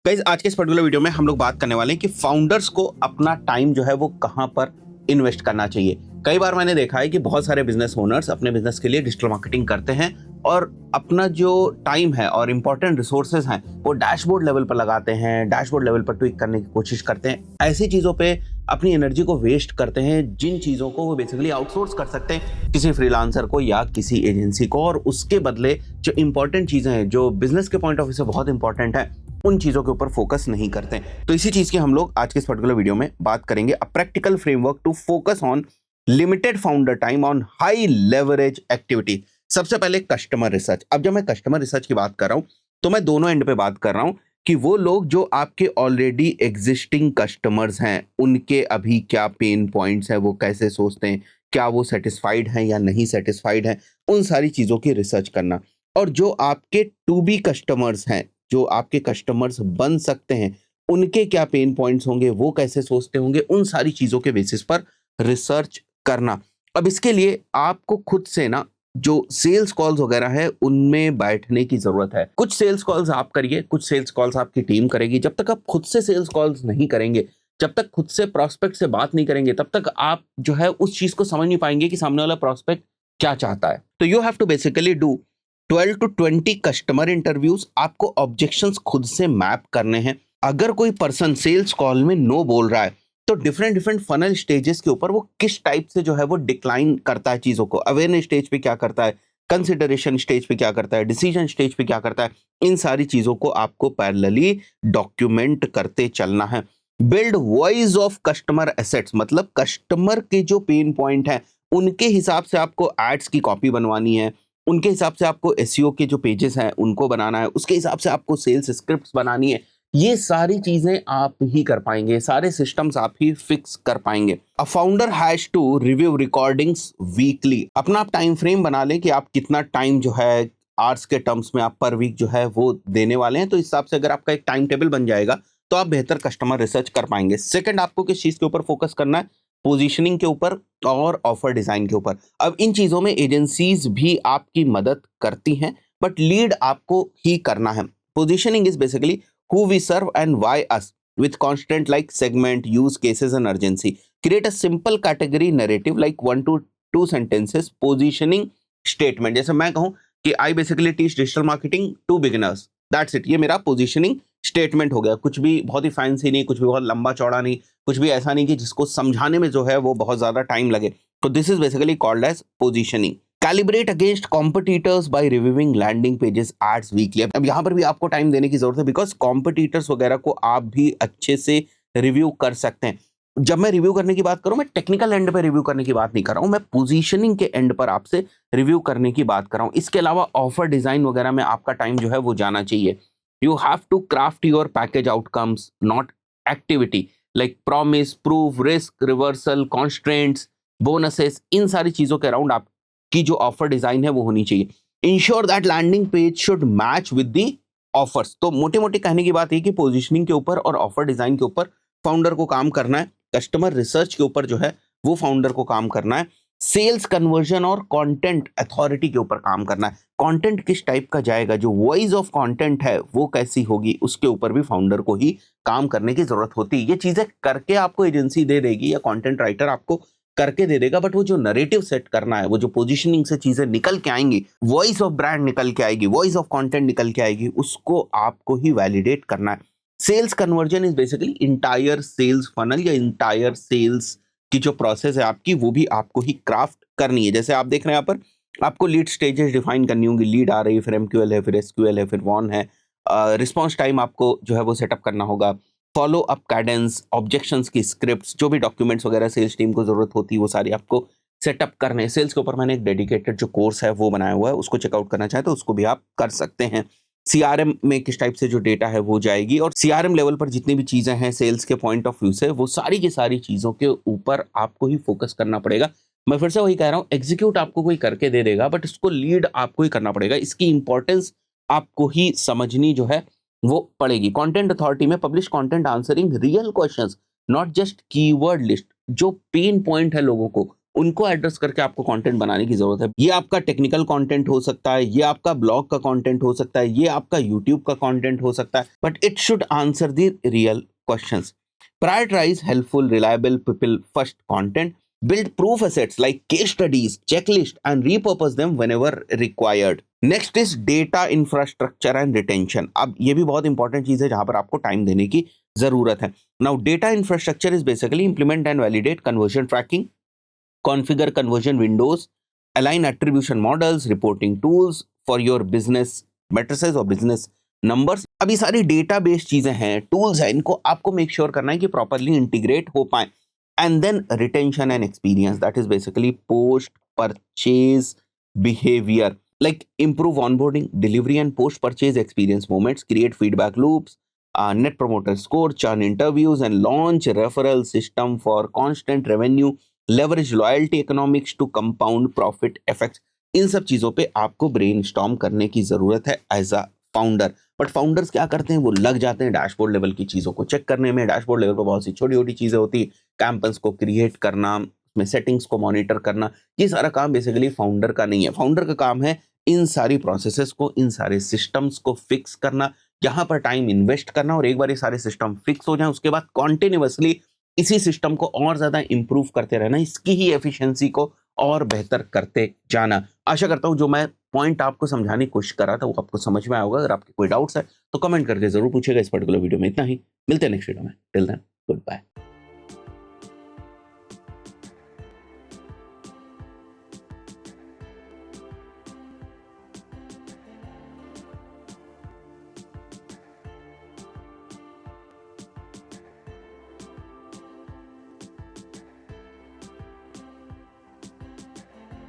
Guys आज के इस पर्टिकुलर वीडियो में हम लोग बात करने वाले हैं कि फाउंडर्स को अपना टाइम जो है वो कहां पर इन्वेस्ट करना चाहिए। कई बार मैंने देखा है कि बहुत सारे बिजनेस ओनर्स अपने बिजनेस के लिए डिजिटल मार्केटिंग करते हैं और अपना जो टाइम है और इंपॉर्टेंट रिसोर्सेज हैं वो डैशबोर्ड लेवल पर लगाते हैं, डैशबोर्ड लेवल पर ट्विक करने की कोशिश करते हैं, ऐसी चीज़ों पे अपनी एनर्जी को वेस्ट करते हैं जिन चीज़ों को वो बेसिकली आउटसोर्स कर सकते हैं किसी फ्रीलांसर को या किसी एजेंसी को, और उसके बदले जो इंपॉर्टेंट चीज़ें हैं जो बिजनेस के पॉइंट ऑफ व्यू से बहुत इंपॉर्टेंट है उन चीजों के ऊपर फोकस नहीं करते। तो इसी चीज की हम लोग आज के इस पर्टिकुलर वीडियो में बात करेंगे, a practical framework to focus on limited founder time on high leverage activity. सबसे पहले कस्टमर रिसर्च। अब जब मैं कस्टमर रिसर्च की बात कर रहा हूं तो मैं दोनों एंड पे बात कर रहा हूं कि वो लोग जो आपके ऑलरेडी एग्जिस्टिंग कस्टमर्स हैं उनके अभी क्या पेन पॉइंट्स हैं, वो कैसे सोचते हैं, क्या वो सेटिस्फाइड हैं या नहीं सेटिस्फाइड हैं, उन सारी चीजों की रिसर्च करना। और जो आपके टू बी कस्टमर्स हैं, जो आपके कस्टमर्स बन सकते हैं, उनके क्या पेन पॉइंट्स होंगे, वो कैसे सोचते होंगे, उन सारी चीजों के बेसिस पर रिसर्च करना। अब इसके लिए आपको खुद से ना जो सेल्स कॉल्स वगैरह है उनमें बैठने की जरूरत है। कुछ सेल्स कॉल्स आप करिए, कुछ सेल्स कॉल्स आपकी टीम करेगी। जब तक आप खुद से सेल्स कॉल्स नहीं करेंगे, जब तक खुद से प्रोस्पेक्ट से बात नहीं करेंगे, तब तक आप जो है उस चीज को समझ नहीं पाएंगे कि सामने वाला प्रोस्पेक्ट क्या चाहता है। तो you have to basically do 12 to 20 customer interviews. आपको ऑब्जेक्शंस खुद से मैप करने हैं। अगर कोई पर्सन सेल्स कॉल में नो बोल रहा है तो डिफरेंट डिफरेंट फनल स्टेजेस के ऊपर वो किस टाइप से जो है वो डिक्लाइन करता है चीजों को, अवेयरनेस स्टेज पे क्या करता है, कंसिडरेशन स्टेज पे क्या करता है, डिसीजन स्टेज पे क्या करता है, इन सारी चीजों को आपको पैरेलली डॉक्यूमेंट करते चलना है। Build voice of customer assets, मतलब कस्टमर के जो पेन पॉइंट है उनके हिसाब से आपको एड्स की कॉपी बनवानी है, उनके हिसाब से आपको एसईओ के जो पेजेस हैं उनको बनाना है, उसके हिसाब से आपको सेल्स स्क्रिप्ट्स बनानी है। ये सारी चीजें आप ही कर पाएंगे, सारे सिस्टम्स आप ही फिक्स कर पाएंगे। A founder has to review recordings weekly. अपना आप टाइम फ्रेम बना लें कि आप कितना टाइम जो है आवर्स के टर्म्स में आप पर वीक जो है वो देने वाले हैं। तो इस हिसाब से अगर आपका एक टाइम टेबल बन जाएगा तो आप बेहतर कस्टमर रिसर्च कर पाएंगे। सेकंड, आपको किस चीज के ऊपर फोकस करना है? पोजीशनिंग के ऊपर और ऑफर डिजाइन के ऊपर। अब इन चीजों में एजेंसीज भी आपकी मदद करती हैं, बट लीड आपको ही करना है। Positioning is basically who we serve and why us, with constant like segment, use cases and urgency. Create a simple category narrative like 1 to 2 sentences positioning statement। जैसे मैं कहूं कि I basically teach digital marketing to beginners, that's it, ये मेरा positioning statement हो गया। कुछ भी बहुत ही फैंसी नहीं, कुछ भी बहुत लंबा चौड़ा नहीं, कुछ भी ऐसा नहीं कि जिसको समझाने में जो है वो बहुत ज्यादा टाइम लगे। तो this is basically called as positioning. Calibrate against competitors by reviewing landing pages ads weekly. अब यहाँ पर भी आपको टाइम देने की जरूरत है बिकॉज कॉम्पिटिटर्स वगैरह को आप भी अच्छे से रिव्यू कर सकते हैं। जब मैं रिव्यू करने की बात करूं, मैं टेक्निकल एंड पे रिव्यू करने की बात नहीं कर रहा हूं, मैं पोजीशनिंग के एंड पर आपसे रिव्यू करने की बात कर रहा हूं। इसके अलावा ऑफर डिजाइन वगैरह में आपका टाइम जो है वो जाना चाहिए। You have to craft your package outcomes, not activity, like promise, proof, risk, reversal, constraints, bonuses। इन सारी चीजों के अराउंड आपकी जो ऑफर डिजाइन है वो होनी चाहिए। Ensure that landing page should match with the offers। तो मोटे मोटे कहने की बात है कि पोजीशनिंग के ऊपर और ऑफर डिजाइन के ऊपर फाउंडर को काम करना है। कस्टमर रिसर्च के ऊपर जो है वो फाउंडर को काम करना है। सेल्स कन्वर्जन और कंटेंट अथॉरिटी के ऊपर काम करना है। कंटेंट किस टाइप का जाएगा, जो वॉइस ऑफ कंटेंट है वो कैसी होगी, उसके ऊपर भी फाउंडर को ही काम करने की जरूरत होती है। ये चीजें करके आपको एजेंसी दे देगी या कंटेंट राइटर आपको करके दे देगा, बट वो जो नरेटिव सेट करना है, वो जो पोजीशनिंग से चीजें निकल के आएंगी, वॉइस ऑफ ब्रांड निकल के आएगी, वॉइस ऑफ कंटेंट निकल के आएगी, उसको आपको ही वैलिडेट करना है। Sales conversion is basically entire sales funnel या इंटायर सेल्स की जो प्रोसेस है आपकी, वो भी आपको ही क्राफ्ट करनी है। जैसे आप देख रहे हैं यहाँ पर आपको लीड स्टेजेस डिफाइन करनी होंगी। लीड आ रही है, फिर एमक्यूएल है, फिर एसक्यूएल है, फिर वॉन है। रिस्पॉन्स टाइम आपको जो है वो सेटअप करना होगा। फॉलो अप कैडेंस, ऑब्जेक्शंस की स्क्रिप्ट्स, जो भी डॉक्यूमेंट्स वगैरह सेल्स टीम को जरूरत होती है वो सारी आपको सेटअप करने हैं। सेल्स के ऊपर मैंने एक डेडिकेटेड जो कोर्स है वो बनाया हुआ है, उसको चेकआउट करना चाहे तो उसको भी आप कर सकते हैं। सीआरएम में किस टाइप से जो डेटा है वो जाएगी, और सीआरएम लेवल पर जितनी भी चीजें हैं सेल्स के पॉइंट ऑफ व्यू से, वो सारी की सारी चीजों के ऊपर आपको ही फोकस करना पड़ेगा। मैं फिर से वही कह रहा हूँ, एग्जीक्यूट आपको कोई करके दे देगा, बट इसको लीड आपको ही करना पड़ेगा। इसकी इंपॉर्टेंस आपको ही समझनी जो है वो पड़ेगी। कंटेंट अथॉरिटी में publish content answering real questions, not just keyword list. जो पेन पॉइंट है लोगों को उनको एड्रेस करके आपको कंटेंट बनाने की जरूरत है। ये आपका टेक्निकल कंटेंट हो सकता है, ये आपका ब्लॉग का कंटेंट हो सकता है, ये आपका यूट्यूब का कंटेंट हो सकता है, but it should answer the real questions. Prioritize helpful, reliable, people first content. Build proof assets like case studies, checklist, and repurpose them whenever required. Next is data infrastructure and retention. अब ये भी बहुत important चीज है जहां पर आपको time देने की जरूरत है। Now data infrastructure is basically implement and validate conversion tracking, configure conversion windows, align attribution models, reporting tools for your business matrices और business numbers. अब ये सारी डेटा बेस्ड चीजें हैं, टूल्स हैं, इनको आपको मेक श्योर करना है कि प्रॉपरली इंटीग्रेट हो पाए। And then retention and experience, that is basically post purchase behaviour, like improve onboarding, delivery and post purchase experience moments, create feedback loops, net promoter score, churn interviews, and launch referral system for constant revenue, leverage loyalty economics to compound profit effects. इन सब चीजों पे आपको brainstorm करने की जरूरत है as a founder. But founders क्या करते हैं, वो लग जाते हैं डैशबोर्ड लेवल की चीजों को चेक करने में। डैशबोर्ड लेवल पर बहुत सी छोटी छोटी चीजें होती है, कैंपन्स को क्रिएट करना, उसमें सेटिंग्स को मॉनिटर करना, ये सारा काम बेसिकली फाउंडर का नहीं है। फाउंडर का काम है इन सारी प्रोसेसेस को, इन सारे सिस्टम्स को फिक्स करना, यहाँ पर टाइम इन्वेस्ट करना, और एक बार ये सारे सिस्टम फिक्स हो जाए उसके बाद कॉन्टिन्यूअसली इसी सिस्टम को और ज्यादा इंप्रूव करते रहना, इसकी ही एफिशिएंसी को और बेहतर करते जाना। आशा करता हूँ जो मैं पॉइंट आपको समझाने की कोशिश कर रहा था वो आपको समझ में आया होगा। अगर आपके कोई डाउट्स है तो कमेंट करके जरूर पूछेगा। इस पर्टिकुलर वीडियो में इतना ही, मिलते हैं नेक्स्ट वीडियो में। Till then, good bye.